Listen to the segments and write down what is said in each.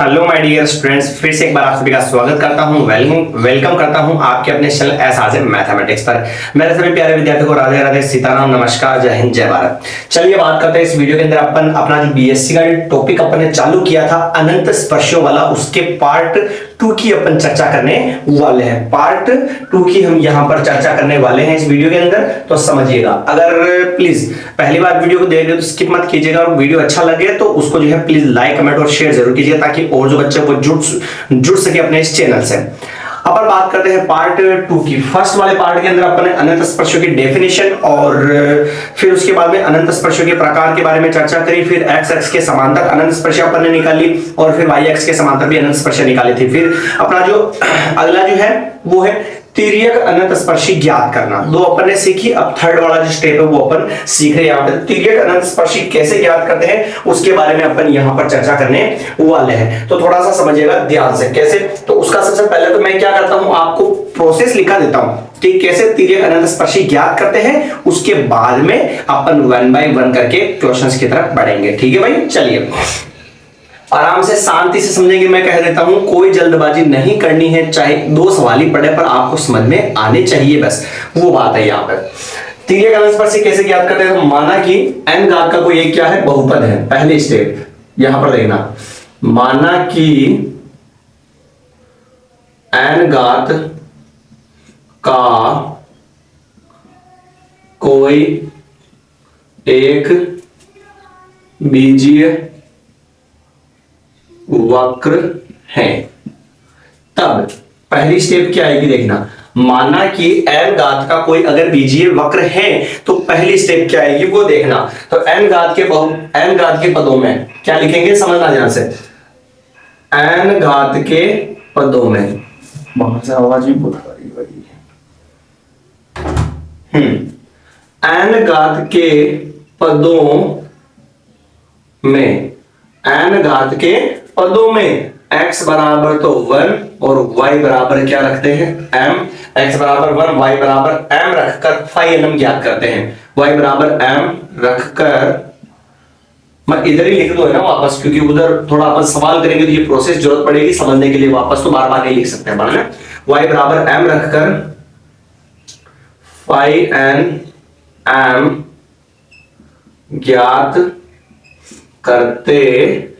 Hello my dear students, फिर से एक बार आप सभी का स्वागत करता हूं। वेलकम करता हूं आपके अपने चैनल एस मैथमेटिक्स पर। मेरे सभी प्यारे विद्यार्थियों को राधे राधे, सीताराम, नमस्कार, जय हिंद, जय भारत। चलिए बात करते हैं इस वीडियो के अंदर अपन अपना जो बीएससी का टॉपिक अपन ने चालू किया था अनंत स्पर्शों वाला, उसके पार्ट 2 की अपन चर्चा करने वाले हैं। पार्ट 2 की हम यहां पर चर्चा करने वाले हैं इस वीडियो के अंदर, तो समझिएगा। अगर प्लीज पहली बार वीडियो को देख रहे हो तो स्किप मत कीजिएगा, और वीडियो अच्छा लगे तो उसको जो है प्लीज लाइक, कमेंट और शेयर जरूर कीजिएगा, ताकि और जो बच्चे वो जुड़ सके अपने इस चैनल से। अपन बात करते हैं पार्ट 2 की। फर्स्ट वाले पार्ट के अंदर अपन ने अनंत स्पर्शों की डेफिनेशन और फिर उसके बाद में अनंत स्पर्शों के प्रकार के बारे में चर्चा करी। फिर एक्स एक्स के समांतर अनंत स्पर्शा अपन ने निकाली, और फिर वाई एक्स के समांतर भी अनंत स्पर्शा निकाली थी। फिर अपना जो अगला जो है वो है तिर्यक अनंत स्पर्शी ज्ञात करना। दो अपन ने सीखी, अब थर्ड वाला जो स्टेप है वो अपन सीख रहे हैं यहाँ पे। तिर्यक अनंत स्पर्शी कैसे ज्ञात करते हैं उसके बारे में अपन यहाँ पर चर्चा करने वाले हैं, तो थोड़ा सा समझिएगा ध्यान से। कैसे, तो उसका सबसे पहले तो मैं क्या करता हूं, आपको प्रोसेस लिखा देता हूं कि कैसे तिर्यक अनंत स्पर्शी ज्ञात करते हैं। उसके बाद में अपन वन बाय वन करके क्वेश्चंस की तरफ बढ़ेंगे। ठीक है भाई, चलिए आराम से शांति से समझेंगे। मैं कह देता हूं कोई जल्दबाजी नहीं करनी है, चाहे दो सवाल ही पढ़े पर आपको समझ में आने चाहिए, बस वो बात है यहाँ पर। तिर्यक अनंत स्पर्शी कैसे ज्ञात करते हैं, तो माना कि n घात का कोई एक क्या है, बहुपद है। पहले स्टेप यहां पर देखना, माना कि n घात का कोई एक बीजीय वक्र है, तब पहली स्टेप क्या आएगी देखना। माना कि n घात का कोई अगर बीजीय वक्र है तो पहली स्टेप क्या आएगी वो देखना। तो n घात के पदों में क्या लिखेंगे, समझना ध्यान से। n घात के पदों में, वहां से आवाज भी बहुत आ रही है। n घात के पदों में, n घात के पदों में x बराबर तो 1 और y बराबर क्या रखते हैं, m। x बराबर 1, y बराबर m रखकर फाई nm ज्ञात करते हैं। y बराबर m रखकर, मैं इधर ही लिख दो है ना वापस, क्योंकि उधर थोड़ा अपन सवाल करेंगे तो ये प्रोसेस जरूरत पड़ेगी समझने के लिए, वापस तो बार बार नहीं लिख सकते हैं ना। y बराबर m रखकर फाई nm ज्ञात करते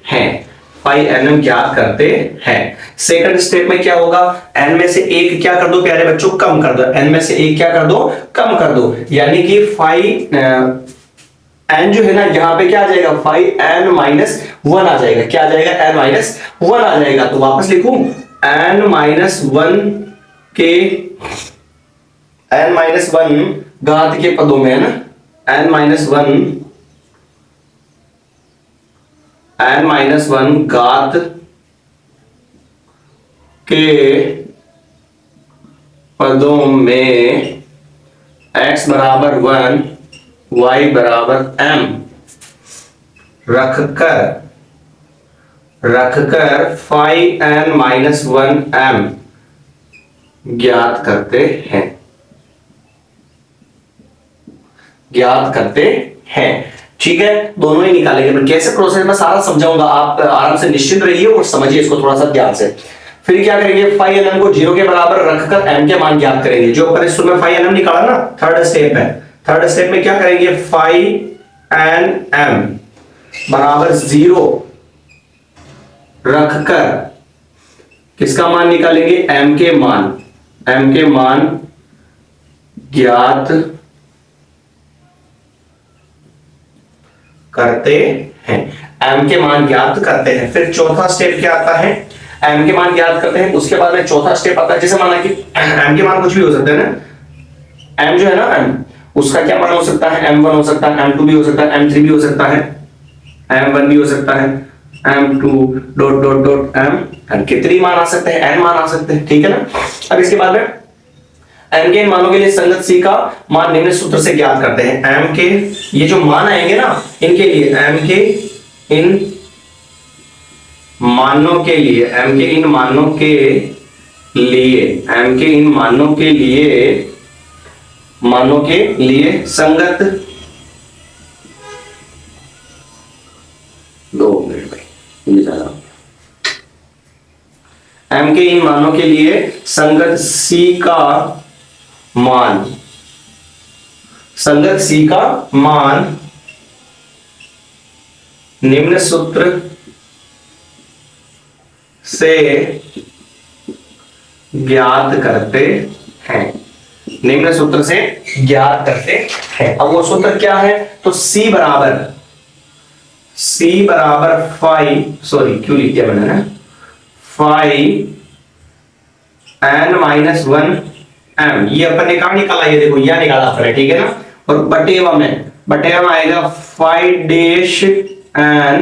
हैं, फाई nm ज्ञात करते हैं। सेकंड स्टेप में क्या होगा, n में से एक क्या कर दो प्यारे बच्चों, कम कर दो। n में से एक क्या कर दो, कम कर दो, यानी कि फाई n जो है ना यहां पे क्या आ जाएगा, फाई n माइनस 1 आ जाएगा। क्या आ जाएगा, n माइनस 1 आ जाएगा। तो वापस लिखूं, n माइनस 1 के n माइनस 1 घात के पदों में है ना, n माइनस 1 घात के पदों में x बराबर 1, y बराबर m रखकर फाई n माइनस 1 m ज्ञात करते हैं। ठीक है, दोनों ही निकालेंगे। मैं कैसे प्रोसेस में सारा समझाऊंगा, आप आराम से निश्चिंत रहिए और समझिए इसको थोड़ा सा ध्यान से। फिर क्या करेंगे, फाई nm को 0 के बराबर रखकर m के मान ज्ञात करेंगे। जो अपन इस में फाई nm निकाला ना, थर्ड स्टेप है। थर्ड स्टेप में क्या करेंगे, फाई nm बराबर 0 रखकर किसका मान निकालेंगे, m के मान ज्ञात करते हैं। m के मान ज्ञात करते हैं। फिर चौथा स्टेप क्या आता है, m के मान ज्ञात करते हैं। उसके बाद में चौथा स्टेप आता है, जैसे माना कि m के मान कुछ भी हो सकते हैं ना, m जो है ना, m उसका क्या मान हो सकता है, m1 हो सकता है, m2 भी हो सकता है, m3 भी हो सकता है, m1 भी हो सकता है, m2 dot dot dot m, कितनी मान आ सकते हैं, n मान आ सकते हैं। ठीक है ना। अब इसके बाद में m के इन मानों के लिए संगत c का मान निम्न सूत्र से ज्ञात करते हैं। m के ये जो मान आएंगे ना, इनके लिए m के इन मानों के लिए, m के इन मानों के लिए, m के इन मानों के लिए संगत, 2 मिनट भाई, ये ज्यादा m के इन मानों के लिए संगत c का मान, संगत c का मान निम्न सूत्र से ज्ञात करते हैं, निम्न सूत्र से ज्ञात करते हैं। अब वो सूत्र क्या है? तो c बराबर 5, सॉरी क्यों लिख दिया मैंने, 5n-1 m, ये अपन ने कहा निकाला, ये देखो यह निकाला अपने, ठीक है ना। और बटेवा में आएगा 5-n-m,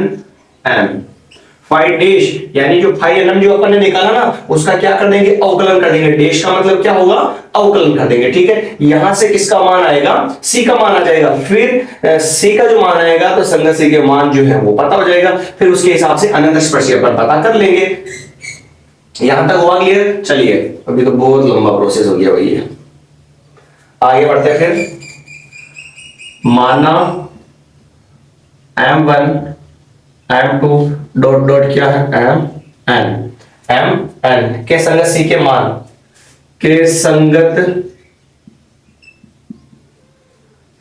5 यानी जो 5n जो अपन ने निकाला ना, उसका क्या कर देंगे? अवकलन कर देंगे। डेश का मतलब क्या होगा? अवकलन कर देंगे, ठीक है। यहां से किसका मान आएगा? c का मान आ जाएगा। फिर c का जो मान आएगा तो संगत c के मान जो है वो पता हो जाएगा, फिर उसके हिसाब से अनंत स्पर्शी अपन पता कर लेंगे। यहां तक हुआ क्लियर? चलिए अभी तो बहुत लंबा प्रोसेस हो गया भैया, आगे बढ़ते हैं। फिर माना m1 m2 डॉट डॉट क्या है? mn के संगत c के मान, के संगत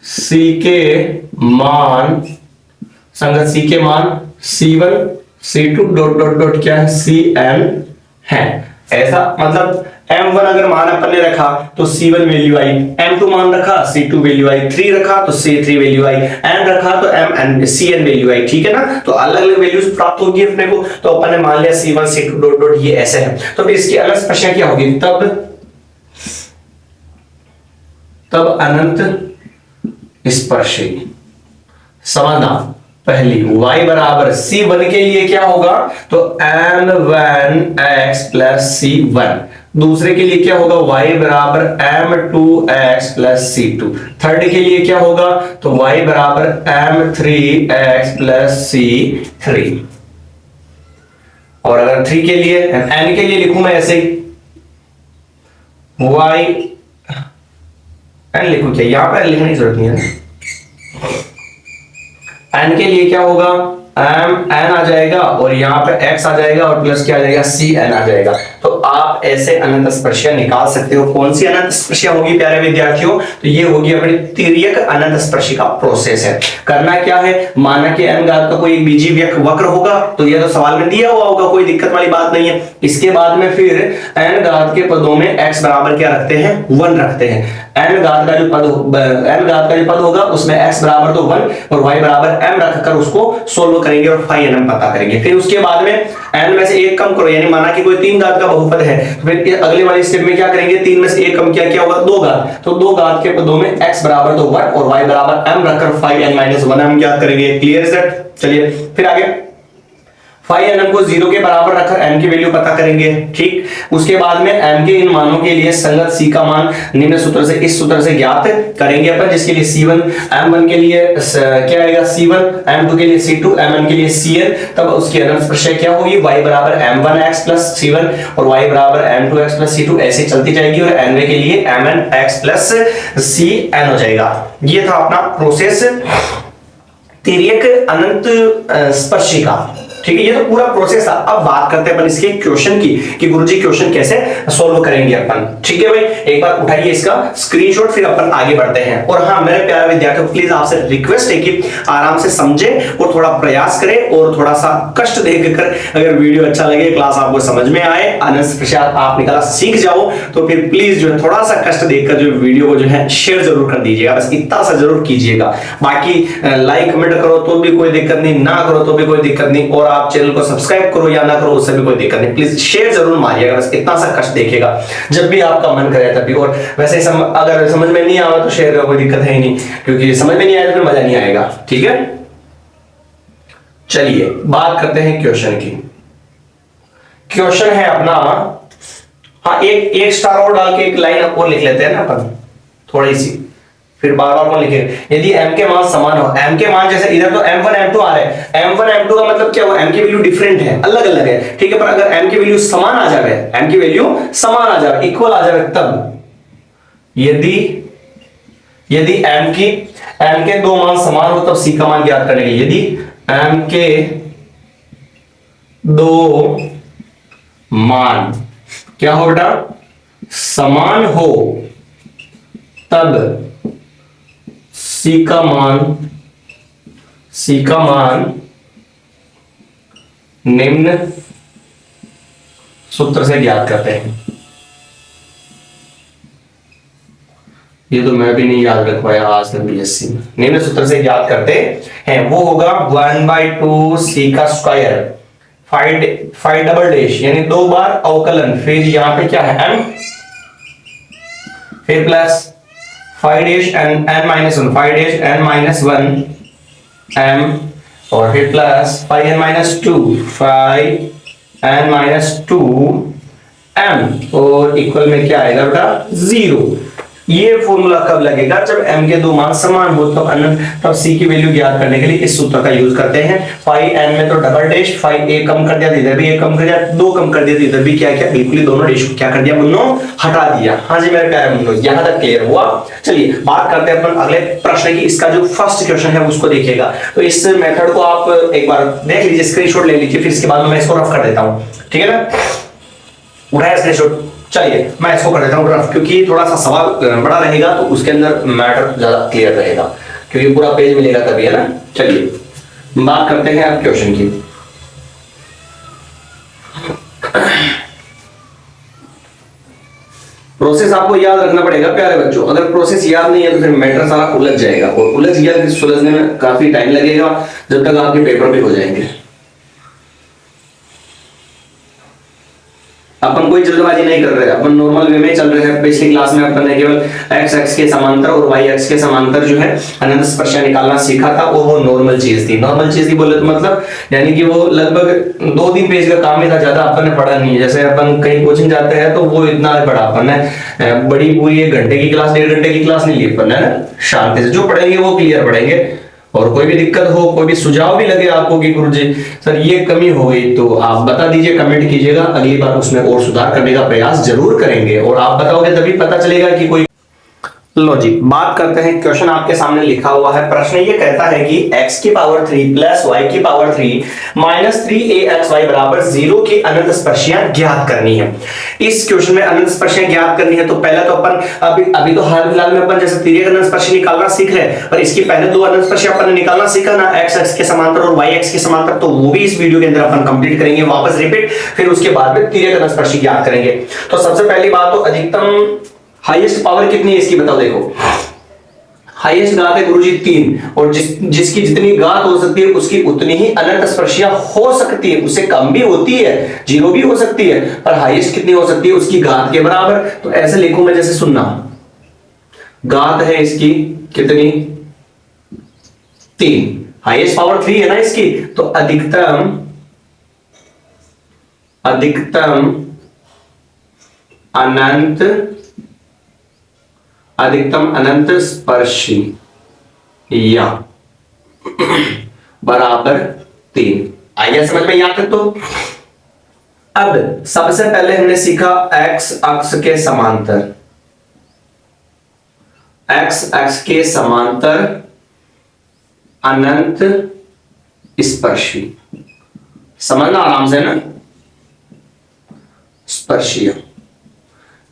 c के मान, संगत c के मान c1 c2 dot dot dot क्या है? cn है। ऐसा मतलब m1 अगर मान अपन ने रखा तो c1 वैल्यू आई, m2 मान रखा c2 वैल्यू आई, 3 रखा तो c3 वैल्यू आई, n रखा तो cn वैल्यू आई, ठीक है ना। तो अलग अलग वैल्यूज प्राप्त होगी अपने को। तो अपन ने मान लिया c1 c2 डॉट डॉट ये ऐसे है, तो फिर इसकी अलग स्पर्शियां क्या होगी? तब अनंत स्पर्शी। समाधान पहली y बराबर c1 के लिए क्या होगा? तो m1x प्लस c1। दूसरे के लिए क्या होगा? y बराबर m2x प्लस c2। थर्ड के लिए क्या होगा? तो y बराबर m3x प्लस c3। और अगर 3 के लिए, n के लिए लिखूं मैं ऐसे ही, y n लिखूं क्या? यहां पर लिखने की जरूरत नहीं है। n के लिए क्या होगा? m n आ जाएगा और यहाँ पे x आ जाएगा और प्लस क्या आ जाएगा? c n आ जाएगा। तो आप ऐसे अनंत स्पर्शियां निकाल सकते हो। कौन सी अनंत स्पर्शियां होगी प्यारे विद्यार्थियों? तो ये होगी अपनी तिर्यक अनंत स्पर्शी का प्रोसेस है। करना क्या है? माना कि n घात का कोई बीजीय वक्र होगा, तो ये तो सवाल में दिया हुआ होगा, कोई दिक्कत वाली बात नहीं है। इसके बाद में फिर n घात के पदों में x बराबर क्या रखते हैं? 1 रखते हैं। n घात का जो पद होगा उसमें x बराबर तो 1 और y बराबर m रखकर उसको सोल्व करेंगे और फाई nm पता करेंगे। फिर उसके बाद में n में से 1 कम करो, यानी माना कि कोई 3 घात का बहुपद है, तो फिर अगले वाले स्टेप में क्या करेंगे? 3 में से 1 कम किया, क्या होगा? 2 घात। तो 2 घात के पदों में x बराबर तो 1 और y बराबर m रखकर फाई n माइनस 1 हम ज्ञात करेंगे। Clear is that? चलिए फिर आगे फाई nm को 0 के बराबर रखकर m की वैल्यू पता करेंगे, ठीक। उसके बाद में m के इन मानों के लिए संगत c का मान निम्न सूत्र से, इस सूत्र से ज्ञात करेंगे अपन, जिसके लिए c1 m1 के लिए क्या आएगा? c1, m2 के लिए c2, mn के लिए cn। तब उसकी अनंत स्पर्शिया क्या होगी? y बराबर m1x प्लस c1 और y बराबर m2x प्लस c2 ऐसे चलती जाएगी और nवे के लिए mnx प्लस cn हो जाएगा। ये था अपना प्रोसेस तिर्यक अनंत स्पर्शी का, ठीक है। ये तो पूरा प्रोसेस था। अब बात करते हैं अपन इसके क्वेश्चन की कि गुरुजी क्वेश्चन कैसे सॉल्व करेंगे अपन, ठीक है भाई। एक बार उठाइए इसका स्क्रीनशॉट, फिर अपन आगे बढ़ते हैं। और हाँ मेरे प्यारे विद्यार्थियों, प्लीज आपसे रिक्वेस्ट है कि आराम से समझे और थोड़ा प्रयास करें और थोड़ा सा कष्ट देखकर अगर वीडियो अच्छा लगे, क्लास आपको समझ में आए, अनंत स्पर्शियां आप निकाला सीख जाओ, तो फिर प्लीज जो है थोड़ा सा कष्ट देखकर जो वीडियो को जो है शेयर जरूर कर दीजिएगा। बस इतना सा जरूर कीजिएगा। बाकी लाइक कमेंट करो तो भी कोई दिक्कत नहीं, ना करो तो भी कोई दिक्कत नहीं, और आप चैनल को सब्सक्राइब करो या ना करो उससे भी कोई दिक्कत नहीं, प्लीज शेयर जरूर मारिएगा। बस इतना सा कष्ट देखिएगा जब भी आपका मन करे तभी। और वैसे अगर समझ में नहीं आवा तो शेयर का कोई दिक्कत है ही नहीं, क्योंकि समझ में नहीं आया तो फिर मजा नहीं आएगा, ठीक है। चलिए बात करते हैं क्वेश्चन की। क्वेश्चन है अपना, हाँ एक स्टार और डाल के एक लाइन और लिख लेते हैं ना अपन, थोड़ी सी, फिर बार बार कौन लिखेगा। यदि m के मान समान हो, m के मान जैसे इधर तो m1 m2 आ रहे हैं, m1 m2 का मतलब क्या हुआ? m की वैल्यू डिफरेंट है, अलग अलग है, ठीक है। पर अगर m की वैल्यू समान आ जाए, m की वैल्यू समान आ जाए, इक्वल आ जाए, तब यदि m के दो मान समान हो तब c का मान ज्ञात करने के लिए, यदि m के दो मान क्या हो बेटा, समान हो तब सी का मान निम्न सूत्र से ज्ञात करते हैं। ये तो मैं भी नहीं याद रख पाया आज तक बीएससी में। निम्न सूत्र से ज्ञात करते हैं, वो होगा 1/2 सी का स्क्वायर 5 डबल डैश यानी 2 बार अवकलन, फिर यहां पे क्या है m, फिर plus 5 dash n minus 1 5 dash n minus 1 m और फिर plus 5n minus 2 5n minus 2 m और इक्वल में क्या आएगा बेटा 0। ये फॉर्मूला कब लगेगा, जब m के दो मान समान हो तो अनंत, तब c की वैल्यू ज्ञात करने के लिए इस सूत्र का यूज करते हैं। 5n में तो डबल डैश 5 a कम कर दिया, इधर भी a कम कर दिया, 2 कम कर दिया, इधर भी क्या क्या बिल्कुल ही दोनों डैश को क्या कर दिया मुन्नो, हटा दिया। हाँ जी मेरे प्यारे मुन्नो, यहां तक क्लियर हुआ। चलिए बात करते हैं अपन अगले प्रश्न की। इसका जो फर्स्ट क्वेश्चन है उसको देखिएगा, तो इस मेथड को आप एक बार देख लीजिए, स्क्रीनशॉट ले लीजिए, फिर इसके बाद मैं इसको रफ कर देता हूं, ठीक है ना। उठाया स्क्रीनशॉट, चलिए मैं इसको कर देता हूं रफ, क्योंकि थोड़ा सा सवाल बड़ा रहेगा तो उसके अंदर मैटर ज्यादा क्लियर रहेगा, क्योंकि पूरा पेज मिलेगा तभी, है ना। चलिए बात करते हैं अब क्वेश्चन की। प्रोसेस आपको याद रखना पड़ेगा प्यारे बच्चों, अगर प्रोसेस याद नहीं है तो फिर मैटर सारा उलझ जाएगा, और उलझ गया तो सुलझने में काफी टाइम लगेगा, जब तक आपके पेपर भी हो जाएंगे। अपन कोई जल्दबाजी नहीं कर रहे, अपन नॉर्मल वे में चल रहे हैं। पिछली क्लास में अपन ने केवल x x के समांतर और y x के समांतर जो है अनंत स्पर्शियां निकालना सीखा था, और वो नॉर्मल चीज थी। नॉर्मल चीज थी बोले तो मतलब यानी कि वो लगभग 2-3 पेज का काम ही था, ज्यादा अपन ने पढ़ा नहीं है। जैसे अपन कहीं कोचिंग जाते हैं तो वो इतना पढ़ा अपन ने, बड़ी पूरी 1 घंटे की क्लास 1.5 घंटे की क्लास नहीं ली अपन ने ना, शांति से जो पढ़ेंगे वो क्लियर पढ़ेंगे। और कोई भी दिक्कत हो, कोई भी सुझाव भी लगे आपको कि गुरुजी सर ये कमी हो गई, तो आप बता दीजिए, कमेंट कीजिएगा, अगली बार उसमें और सुधार करने का प्रयास जरूर करेंगे। और आप बताओगे तभी पता चलेगा कि कोई। लो जी बात करते हैं, क्वेश्चन आपके सामने लिखा हुआ है। प्रश्न ये कहता है कि x की पावर 3 प्लस y की पावर 3 माइनस 3axy बराबर 0 की अनंत स्पर्शियां ज्ञात करनी है। इस क्वेश्चन में अनंत स्पर्शियां ज्ञात करनी है, तो पहला तो अपन अभी तो हाल फिलहाल में अपन जैसे तिर्यक अनंत स्पर्शी निकालना सीख रहे हैं, पर इसकी पहले 2 अनंत स्पर्शियां अपन निकालना सीखा ना, x के समांतर और y के समांतर, तो वो भी इस वीडियो के अंदर अपन कंप्लीट करेंगे, वापस रिपीट, फिर उसके बाद में तिर्यक अनंत स्पर्शी ज्ञात करेंगे। तो सबसे पहली बात तो अधिकतम हाईएस्ट पावर कितनी है इसकी बताओ। देखो हाईएस्ट घात है गुरुजी 3, और जिसकी जितनी घात हो सकती है उसकी उतनी ही अनंत स्पर्शियां हो सकती है, उससे कम भी होती है, 0 भी हो सकती है, पर हाईएस्ट कितनी हो सकती है उसकी घात के बराबर। तो ऐसे लिखूं मैं, जैसे सुनना, घात है इसकी कितनी 3, हाईएस्ट पावर 3 है ना इसकी, तो अधिकतम अनंत स्पर्शी या बराबर 3। आइए समझ में यहां तक। तो अब सबसे पहले हमने सीखा x अक्ष के समांतर, x अक्ष के समांतर अनंत स्पर्शी, समझना आराम से ना, स्पर्शीय।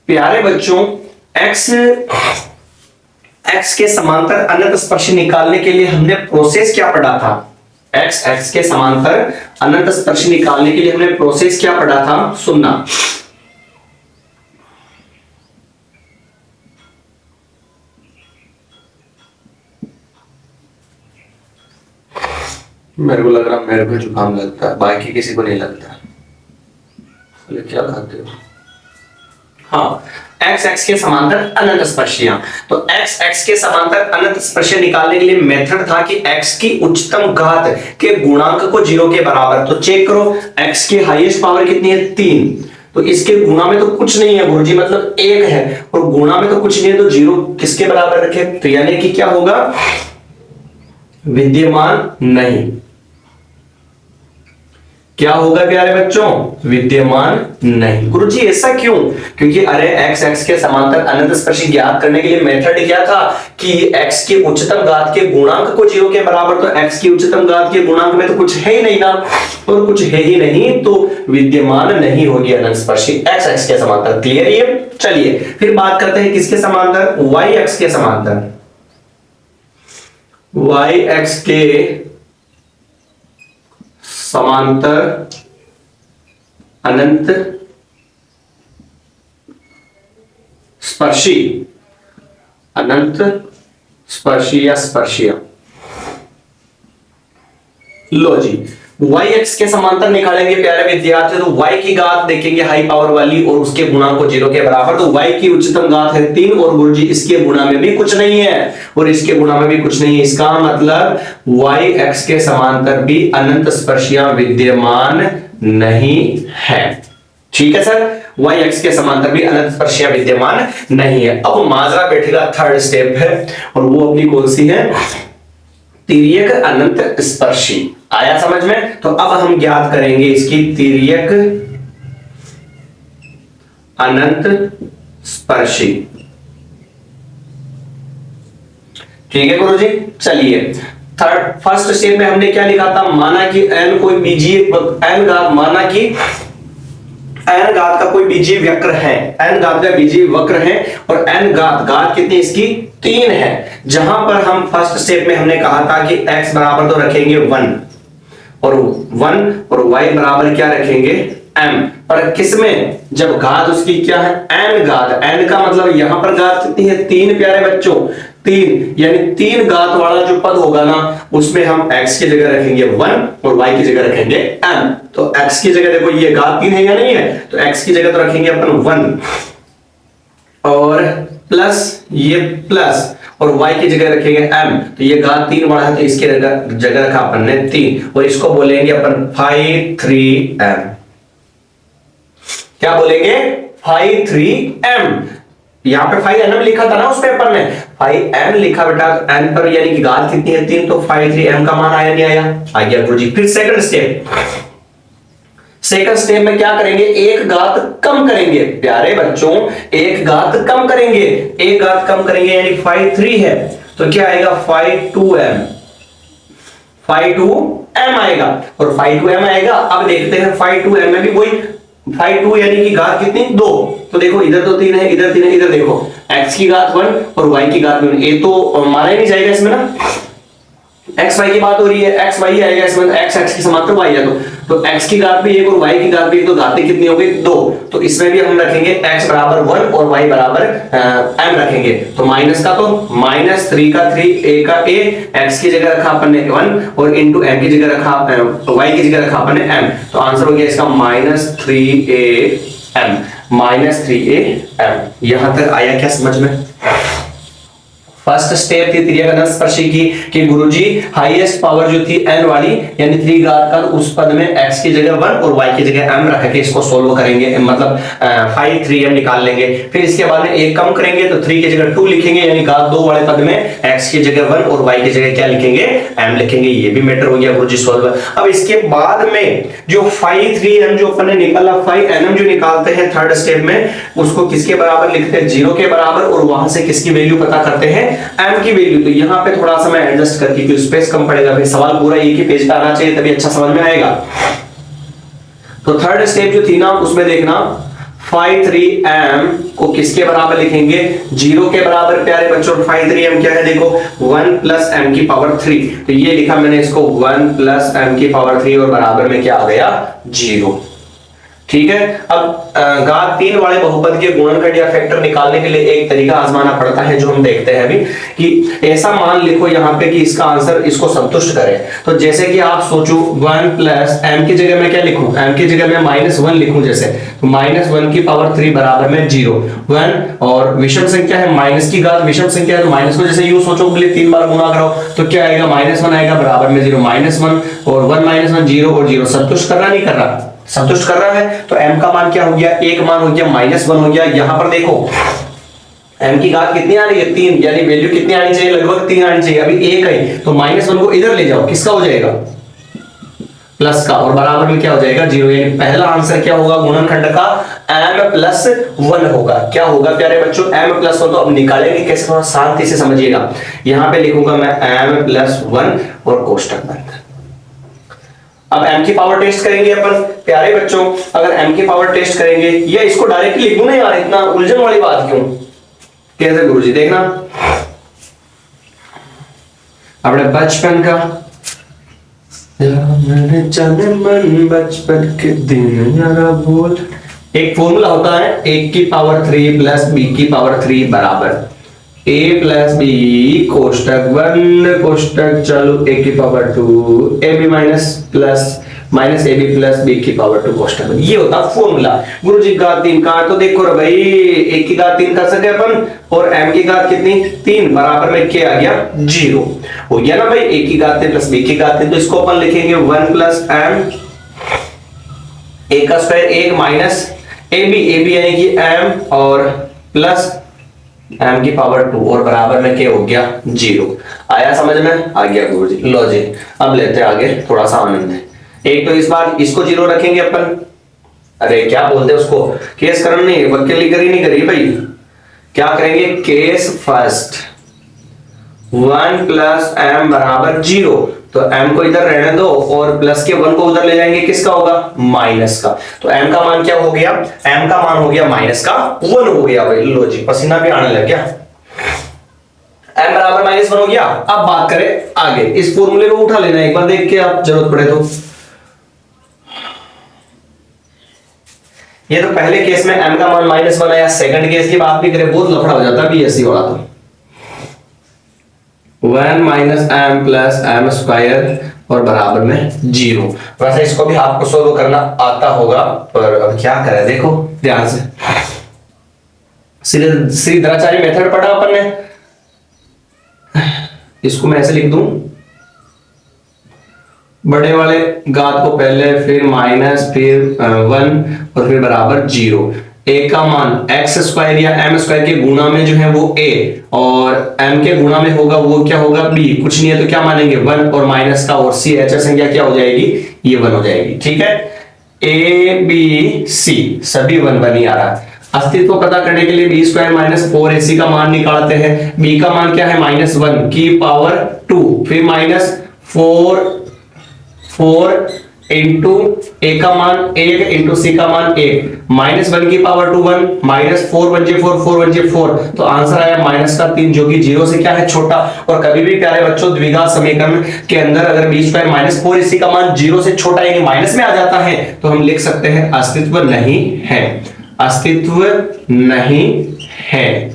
प्यारे बच्चों x के समांतर अनंत स्पर्शी निकालने के लिए हमने प्रोसेस क्या पढ़ा था? x के समांतर अनंत स्पर्शी निकालने के लिए हमने प्रोसेस क्या पढ़ा था, सुनना। मेरे को लग रहा मेरे को जुकाम लगता है, बाकी किसी को नहीं लगता। क्या खाते हो? हाँ, x के समांतर अनंत स्पर्शियां। तो x के समांतर अनंत स्पर्शियां निकालने के लिए मेथड था कि x की उच्चतम घात के गुणांक को 0 के बराबर। तो चेक करो, x की हाईएस्ट पावर कितनी है 3, तो इसके गुणा में तो कुछ नहीं है गुरुजी, मतलब 1 है, और गुणा में तो कुछ नहीं है, तो 0 किसके बराबर रखे, तो यानी कि क्या होगा, विद्यमान नहीं। क्या होगा प्यारे बच्चों? विद्यमान नहीं। गुरुजी ऐसा क्यों? क्योंकि अरे x x के समांतर अनंत स्पर्शी ज्ञात करने के लिए मेथड क्या था कि x के उच्चतम घात के गुणांक को 0 के बराबर, तो x की उच्चतम घात के गुणांक में तो कुछ है ही नहीं ना, और कुछ है ही नहीं तो विद्यमान नहीं होगी अनंत स्पर्शी x x के समांतर। क्लियर ये? चलिए फिर बात करते हैं किसके समांतर? y x के समांतर। y x के समांतर अनंत स्पर्शी, अनंत स्पर्शी या स्पर्शीय। लो जी, y x के समांतर निकालेंगे प्यारे विद्यार्थी, तो y की घात देखेंगे हाई पावर वाली और उसके गुणांक को 0 के बराबर, तो y की उच्चतम घात है 3 और गुरुजी इसके गुणा में भी कुछ नहीं है और इसके गुणा में भी कुछ नहीं है। इसका मतलब y x के समांतर भी अनंत स्पर्शियां विद्यमान नहीं है। ठीक है सर, y x के समांतर भी अनंत स्पर्शियां विद्यमान नहीं है। अब माजरा बैठेगा, थर्ड स्टेप है और वो अपनी कौन सी है? तिर्यक अनंत स्पर्शी। आया समझ में? तो अब हम ज्ञात करेंगे इसकी तिर्यक अनंत स्पर्शी। ठीक है गुरुजी, चलिए फर्स्ट स्टेप में हमने क्या लिखा था? माना कि n कोई बीजीय n घात, माना कि n घात का कोई बीजीय वक्र है, n घात का बीजीय वक्र है और n घात कितनी इसकी? 3 है। जहां पर हम फर्स्ट स्टेप में हमने कहा था कि x बराबर तो रखेंगे 1 और y बराबर क्या रखेंगे? m। पर किसमें? जब घात उसकी क्या है? n घात। n का मतलब यहां पर घात कितनी है? 3 प्यारे बच्चों, 3, यानी 3 घात वाला जो पद होगा ना उसमें हम x की जगह रखेंगे 1 और y की जगह रखेंगे m। तो x की जगह देखो ये घात 3 है या नहीं है, तो x की जगह तो रखेंगे अपन 1 और प्लस ये प्लस और y की जगह रखेंगे m। तो ये घात 3 बड़ा है तो इसकी जगह रखा अपन ने 3 और इसको बोलेंगे अपन phi 3m। क्या बोलेंगे? phi 3m। यहां पे phi nm लिखा था ना उस पेपर में, phi n लिखा बेटा, n पर यानी कि घात कितनी है? 3, तो phi 3m का मान आया नहीं आया? आ गया गुरुजी। फिर सेकंड स्टेप में क्या करेंगे? एक घात कम करेंगे प्यारे बच्चों, एक घात कम करेंगे, एक घात कम करेंगे यानी phi 3 है तो क्या आएगा? phi 2m आएगा और phi 2m आएगा। अब देखते हैं phi 2m में भी वही phi 2 यानी कि घात कितनी? 2। तो देखो इधर तो 3 है, इधर 3 है, इधर देखो x की घात 1 और y की घात 1। ये तो माना ही नहीं जाएगा इसमें ना, x y की बात हो रही है, x y आएगा इसमें, x x के समांतर y है तो x की घात भी 1 और y की घात भी 1, तो घातें कितनी हो गई? 2। तो इसमें भी हम रखेंगे x बराबर 1 और y बराबर m रखेंगे। तो माइनस का तो -3 का 3, a का a, x की जगह रखा अपन ने 1 और इनटू m की जगह रखा, y की जगह रखा अपन ने m। तो आंसर हो गया इसका -3am। यहां तक आया क्या समझ में? फर्स्ट स्टेप थी तिर्यक अनंत स्पर्शी की कि गुरुजी हाईएस्ट पावर जो थी n वाली यानी 3 घात का, उस पद में x की जगह 1 और y की जगह m रख के इसको सोल्व करेंगे, मतलब phi 3m निकाल लेंगे। फिर इसके बाद में एक कम करेंगे तो 3 की जगह 2 लिखेंगे यानी घात 2 वाले पद में x की जगह 1 और y की जगह क्या लिखेंगे? m लिखेंगे। ये भी मैटर हो गया गुरुजी सोल्व। अब इसके बाद में जो phi 3m जो अपन ने निकाला, phi nm जो निकालते हैं थर्ड स्टेप में, उसको किसके बराबर लिखते हैं? 0 के बराबर और वहां से किसकी वैल्यू पता करते हैं? m की वैल्यू। तो यहां पे थोड़ा सा मैं एडजस्ट करके क्योंकि स्पेस कम पड़ेगा, फिर सवाल पूरा एक ही पेज पे आना चाहिए तभी अच्छा समझ में आएगा। तो थर्ड स्टेप जो थी ना उसमें देखना phi 3m को किसके बराबर लिखेंगे? 0 के बराबर प्यारे बच्चों। phi 3m क्या है? देखो 1 प्लस m की पावर 3, तो ये लिखा मैंने इसको 1 प्लस m की पावर 3 और बराबर में क्या आ गया? 0। ठीक है। अब घात 3 वाले बहुपद के गुणनखंड या फैक्टर निकालने के लिए एक तरीका आजमाना पड़ता है जो हम देखते हैं अभी, कि ऐसा मान लिखो यहाँ पे कि इसका आंसर इसको संतुष्ट करे। तो जैसे कि आप सोचो 1 प्लस m की जगह मैं क्या लिखूं? m की जगह मैं -1 लिखूं जैसे, तो -1 की पावर 3 बराबर में 0। 1 और विषम संख्या है, माइनस की घात विषम संख्या है तो माइनस को जैसे यूं सोचो बोले 3 बार गुणा करो तो क्या आएगा? -1 आएगा बराबर में 0। -1 और 1 -1 0 और 0 संतुष्ट कर रहा नहीं कर रहा? संतुष्ट कर रहा है। तो m का मान क्या हो गया? एक मान हो गया -1 हो गया। यहां पर देखो m की घात कितनी आ रही है? 3, यानी वैल्यू कितनी आनी चाहिए? लगभग 3 आनी चाहिए। अभी 1 है तो -1 को इधर ले जाओ, किसका हो जाएगा? प्लस का और बराबर में क्या हो जाएगा 0, यानी पहला आंसर क्या होगा गुणनखंड का m+1 होगा। क्या होगा प्यारे बच्चों m+1। तो अब निकालेंगे कैसे, थोड़ा शांति से समझिएगा। यहां पे लिखूंगा मैं m+1 और कोष्टक बंद। अब m की पावर टेस्ट करेंगे अपन प्यारे बच्चों। अगर m की पावर टेस्ट करेंगे या इसको डायरेक्टली लिख दूं ना यार, इतना उलझन वाली बात क्यों। कैसे गुरुजी देखना, अपने बचपन का जाने मन बचपन के दिन यारा बोल, एक फॉर्मूला होता है a की पावर 3 प्लस b की पावर 3 बराबर a प्लस बी कोष्टक बंद कोष्टक चालू a की power 2 ab minus plus minus A B plus B की पावर 2 कोष्टक बंद। ये होता फॉर्मूला। गुरुजी घात 3 का तो देखो रे भाई, a की घात 3 कर सके अपन और m की घात कितनी 3 बराबर में क्या आ गया 0 हो गया ना भाई। a की घात 3 प्लस b की घात 3, तो इसको अपन लिखेंगे 1 प्लस m a का स्क्वायर 1 माइनस ab यानी कि m और प्लस m की पावर 2 और बराबर में क्या हो गया 0। आया समझ में, आ गया गुरुजी। लो जी अब लेते हैं आगे थोड़ा सा आनंद है। एक तो इस बार इसको 0 रखेंगे अपन, अरे क्या बोलते हैं उसको, केस करना नहीं, वकीली करी नहीं करी भाई। क्या करेंगे केस फर्स्ट 1 प्लस m बराबर 0, तो m को इधर रहने दो और प्लस के 1 को उधर ले जाएंगे, किसका होगा माइनस का। तो m का मान क्या हो गया, m का मान हो गया माइनस का 1 हो गया भाई। लो जी पसीना भी आने लग गया। m बराबर -1 हो गया। अब बात करें आगे, इस फॉर्मूले को उठा लेना एक बार देख के, आप जरूरत पड़े तो। ये तो पहले केस में m का मान -1 आया, सेकंड केस की बात भी करें बहुत लफड़ा हो जाता है बीएससी वाला। तो 1 minus m plus m square और बराबर में 0। वैसे इसको भी आपको सोल्व करना आता होगा, पर अब क्या करें देखो ध्यान से। श्रीधराचार्य मेथड पढ़ा अपन ने, इसको मैं ऐसे लिख दूं, बड़े वाले घात को पहले फिर माइनस फिर 1 और फिर बराबर 0। a का मान x स्क्वायर या m स्क्वायर के गुणा में जो है वो a और m के गुणा में होगा वो क्या होगा b, कुछ नहीं है तो क्या मानेंगे 1 और माइनस का और c h संख्या क्या हो जाएगी ये 1 हो जाएगी। ठीक है, a b c सभी 1 1 ही आ रहा है। अस्तित्व पता करने के लिए b स्क्वायर माइनस 4ac का मान निकालते हैं। b का मान क्या है -1 की पावर 2 फिर -4 इंटू a का मान 1 इंटू c का मान 1 -1 की पावर 2 1 -4 1 4 4 1 4, तो आंसर आया -3 जो कि 0 से क्या है छोटा। और कभी भी प्यारे बच्चों द्विघात समीकरण के अंदर अगर b स्क्वायर -4ac का मान 0 से छोटा यानी माइनस में आ जाता है तो हम लिख सकते हैं अस्तित्व नहीं है, अस्तित्व नहीं है।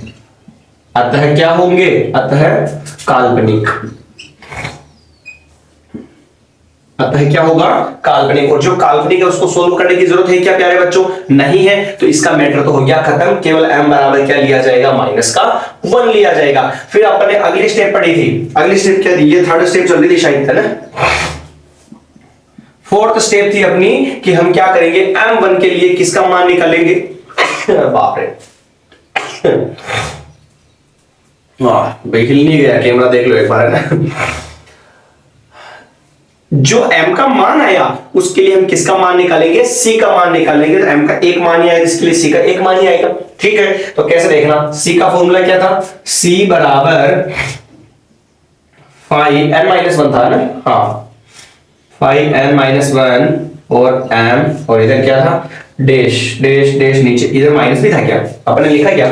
अतः क्या होंगे, अतः काल्पनिक, अतः क्या होगा काल्पनिक। और जो काल्पनिक है उसको सोल्व करने की जरूरत है क्या प्यारे बच्चों, नहीं है। तो इसका मैटर तो हो गया खत्म, केवल m बराबर क्या लिया जाएगा -1 लिया जाएगा। फिर अपन ने अगली स्टेप पढ़ी थी, अगली स्टेप क्या थी, ये थर्ड स्टेप चल रही थी शायद है ना। फोर्थ स्टेप थी अपनी कि हम क्या करेंगे m1 के लिए किसका मान निकालेंगे बाप रे भाई हिल नहीं गया कैमरा, देख लो एक बार है ना। जो m का मान आया उसके लिए हम किसका मान निकालेंगे, c का मान निकालेंगे। तो m का एक मान ही आएगा, इसके लिए c का एक मान ही आएगा। ठीक है, तो कैसे देखना, c का फॉर्मूला क्या था, c बराबर 5n-1 था ना, हाँ 5n-1 और m और इधर क्या था डैश डैश डैश, नीचे इधर माइनस भी था क्या, अपने लिखा क्या,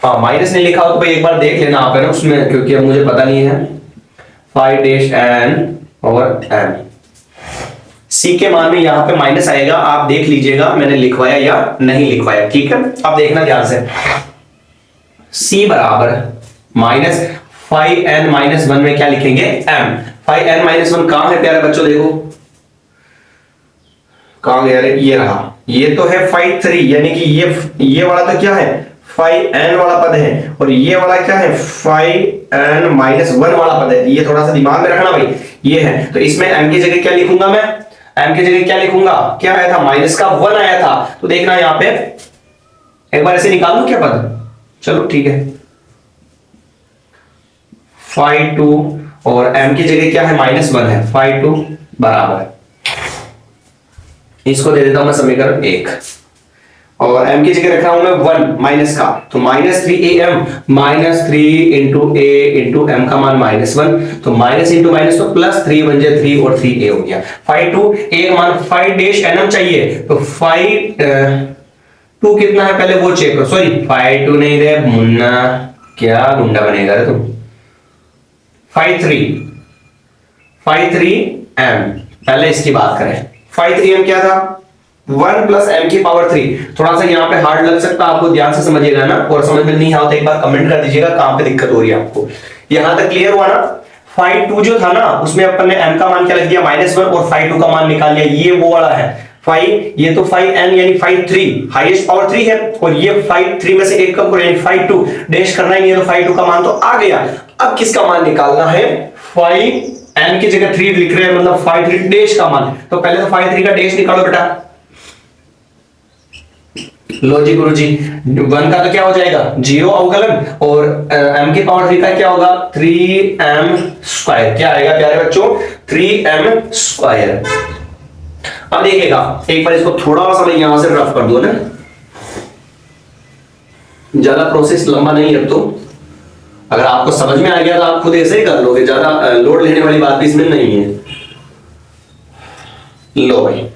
हाँ माइनस नहीं लिखा हो तो भाई एक बार देख लेना आप है ना उसमें, क्योंकि अब मुझे पता नहीं है। 5-n और m, c के मान में यहां पे माइनस आएगा, आप देख लीजिएगा मैंने लिखवाया या नहीं लिखवाया। ठीक है, अब देखना ध्यान से, c बराबर -5n-1 में क्या लिखेंगे m। 5n-1 कहां है प्यारे बच्चों, देखो कहां गया रे, ये रहा, ये तो है 5-3 यानी कि ये वाला तो क्या है 5n वाला पद है और ये वाला क्या है 5n-1 वाला पद है। ये थोड़ा सा दिमाग में रखना भाई, ये है। तो इसमें m की जगह क्या लिखूंगा मैं, m की जगह क्या लिखूंगा, क्या आया था -1 आया था। तो देखना यहां पे एक बार ऐसे निकाल लूं क्या पद, चलो ठीक है 5-2 और m की जगह क्या है -1 है, φ2 बराबर, इसको दे देता हूं मैं समीकरण 1, और m की जगह रख रहा हूं मैं 1 माइनस का, तो -3am, -3 into a into m का मान -1, तो माइनस इंटू माइनस तो प्लस, 3 बन जाए 3 और 3a हो गया। φ2 a का मान φ' चाहिए, तो φ2 कितना है पहले वो चेक करो, सॉरी φ2 नहीं दे मुन्ना, क्या गुंडा बनेगा रे तुम। φ3m, पहले इसकी बात करें, φ3m क्या था, 1 प्लस m की पावर 3, थोड़ा सा यहाँ पे हार्ड लग सकता है आपको, ध्यान से समझिएगा ना, और समझ में नहीं आओ तो एक बार कमेंट कर दीजिएगा कहां पे दिक्कत हो रही है आपको। यहां तक क्लियर हुआ ना। φ2 जो था ना उसमें अपन ने m का मान क्या लग दिया -1 और φ2 का मान निकाल लिया, ये वो वाला है ये तो φn यानी φ3 हाईएस्ट पावर 3 है, और ये φ3 में से एक कम करो यानी φ2 डैश करना ही है, तो φ2 का मान तो आ गया। अब किसका मान निकालना है, φn की जगह 3 लिख रहे हैं, मतलब φ3 डैश का मान, तो पहले तो φ3 का डैश निकालो बेटा। लो जी गुरुजी, 1 का तो क्या हो जाएगा 0 अवकलन, और m की पावर 3 का क्या होगा 3m², क्या आएगा प्यारे बच्चों 3m²। अब देखिएगा एक बार इसको थोड़ा सा मैं यहां से रफ कर दूं ना, ज्यादा प्रोसेस लंबा नहीं है। अब तो अगर आपको समझ में आ गया तो आप खुद ऐसे ही कर लोगे, ज्यादा लोड लेने वाली बात भी इसमें नहीं है। लो भाई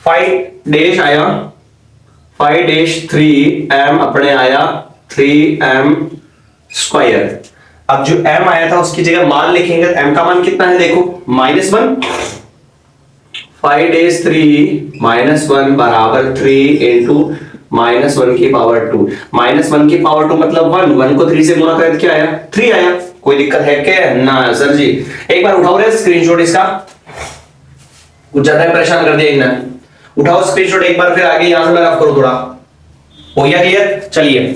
5 आया, 5-3m अपने आया 3m²। अब जो m आया था उसकी जगह मान लिखेंगे, m का मान कितना है देखो -1, 5-3 -1 बराबर 3 इंटू -1 की पावर 2, -1 की पावर 2 मतलब 1 को 3 से गुणा करें क्या आया 3 आया। कोई दिक्कत है क्या, ना सर जी। एक बार उठाओ रे स्क्रीनशॉट इसका, कुछ ज्यादा परेशान कर दिया इन्हें, उठाओ स्क्रीनशॉट एक बार, फिर आगे यहां से मैं रफ करो थोड़ा, हो गया क्लियर। चलिए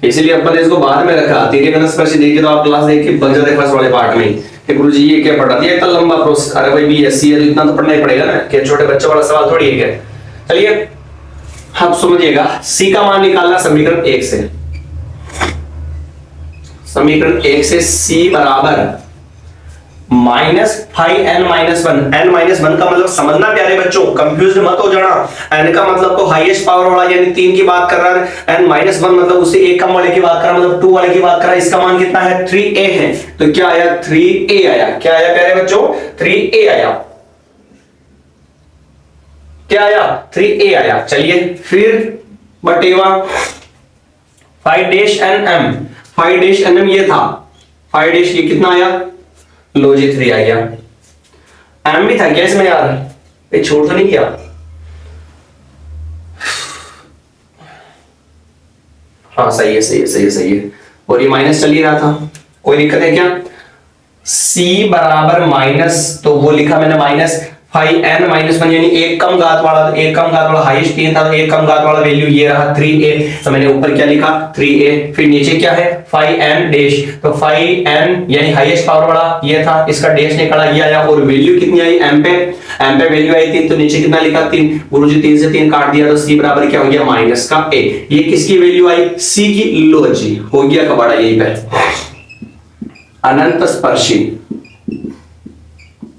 इसीलिए अपन ने इसको बाद में रखा, तेरे वनस्पति देखिए तो आप क्लास देख के बग जाते फर्स्ट वाले पार्ट में कि गुरुजी ये क्या पढ़ा दिया, इतना लंबा प्रोसेस, अरे भाई बीएससी है तो इतना तो पढ़ना ही पड़ेगा ना, कि छोटे बच्चों वाला सवाल थोड़ी है। चलिए अब समझिएगा, सी का मान निकालना समीकरण 1 से, समीकरण 1 से सी बराबर -5n-1, n-1 का मतलब समझना प्यारे बच्चों, कंफ्यूज मत हो जाना। n का मतलब तो हाईएस्ट पावर वाला यानी 3 की बात कर रहा है, n-1 मतलब उससे एक कम वाले की बात कर रहा है, मतलब 2 वाले की बात कर रहा है। इसका मान कितना है 3a है, तो क्या आया 3a आया, क्या आया प्यारे बच्चों 3a आया, क्या आया 3a आया। चलिए फिर बटेवा 5-nm, 5-nm ये था, 5 ये कितना आया, लो जी 3 आ गया। m भी था क्या इसमें यार, ये छोड़ तो नहीं किया, हाँ सही है सही है सही है सही है, और ये माइनस चल ही रहा था, कोई दिक्कत है क्या। c बराबर माइनस, तो वो लिखा मैंने -5n-1 यानी एक कम घात वाला, तो एक कम घात वाला हाईएस्ट 3 था, तो एक कम घात वाला वैल्यू ये रहा 3a, तो मैंने ऊपर क्या लिखा 3a, फिर नीचे क्या है 5n-, तो 5n यानी हाईएस्ट पावर वाला ये था, इसका डैश निकाला ये आया, और वैल्यू कितनी आई m पे वैल्यू आई 3, तो नीचे कितना लिखा 3, गुरुजी 3 से 3 काट दिया, तो c बराबर क्या हो गया माइनस का a। ये किसकी वैल्यू आई c की, लो जी हो गया कबाड़ा यही पे, अनंत स्पर्शी,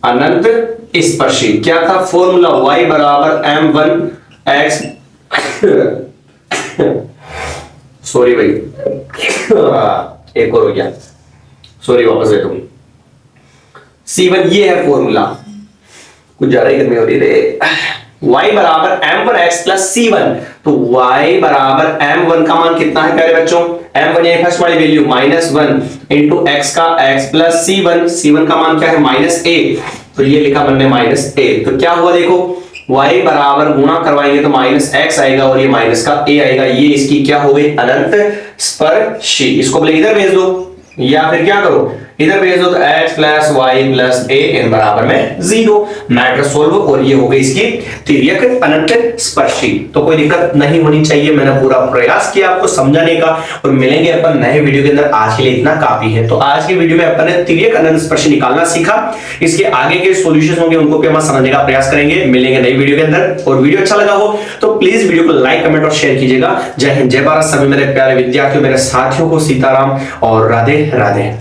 अनंत स्पर्शी क्या था फॉर्मूला, y बराबर m1x, सॉरी भाई एक और हो गया, सॉरी वापस ले तुम, C1 ये है फॉर्मूला, कुछ ज्यादा ही गर्मी हो रही है। y बराबर m1x प्लस C1, तो y बराबर m1 का मान कितना है प्यारे बच्चों, m1 यानी फर्स्ट वाली वैल्यू -1 इंटू x का x प्लस C1 का मान क्या है -a, तो ये लिखा मैंने -a, तो क्या हुआ देखो y बराबर गुणा करवाएंगे तो -x आएगा और ये माइनस का a आएगा, ये इसकी क्या हो गई अनंत स्पर्शी। इसको बोले इधर भेज दो, या फिर क्या करो इधर भेज दो तो x प्लस वाई प्लस ए इन बराबर में 0। Matter solve. और ये हो गई इसकी तिर्यक अनंत स्पर्शी। तो कोई दिक्कत नहीं होनी चाहिए। मैंने पूरा प्रयास किया आपको समझाने का। और मिलेंगे अपन नए वीडियो के अंदर। आज के लिए इतना काफी है। तो आज की वीडियो में अपन ने तिर्यक अनंत स्पर्शी निकालना सीखा। इसके आगे के सॉल्यूशंस होंगे उनको भी हम समझने का प्रयास करेंगे। मिलेंगे नई वीडियो के अंदर। और वीडियो अच्छा लगा हो तो प्लीज वीडियो को लाइक कमेंट और शेयर कीजिएगा। जय हिंद जय भारत। सभी मेरे प्यारे विद्यार्थियों मेरे साथियों को सीताराम और राधे राधे।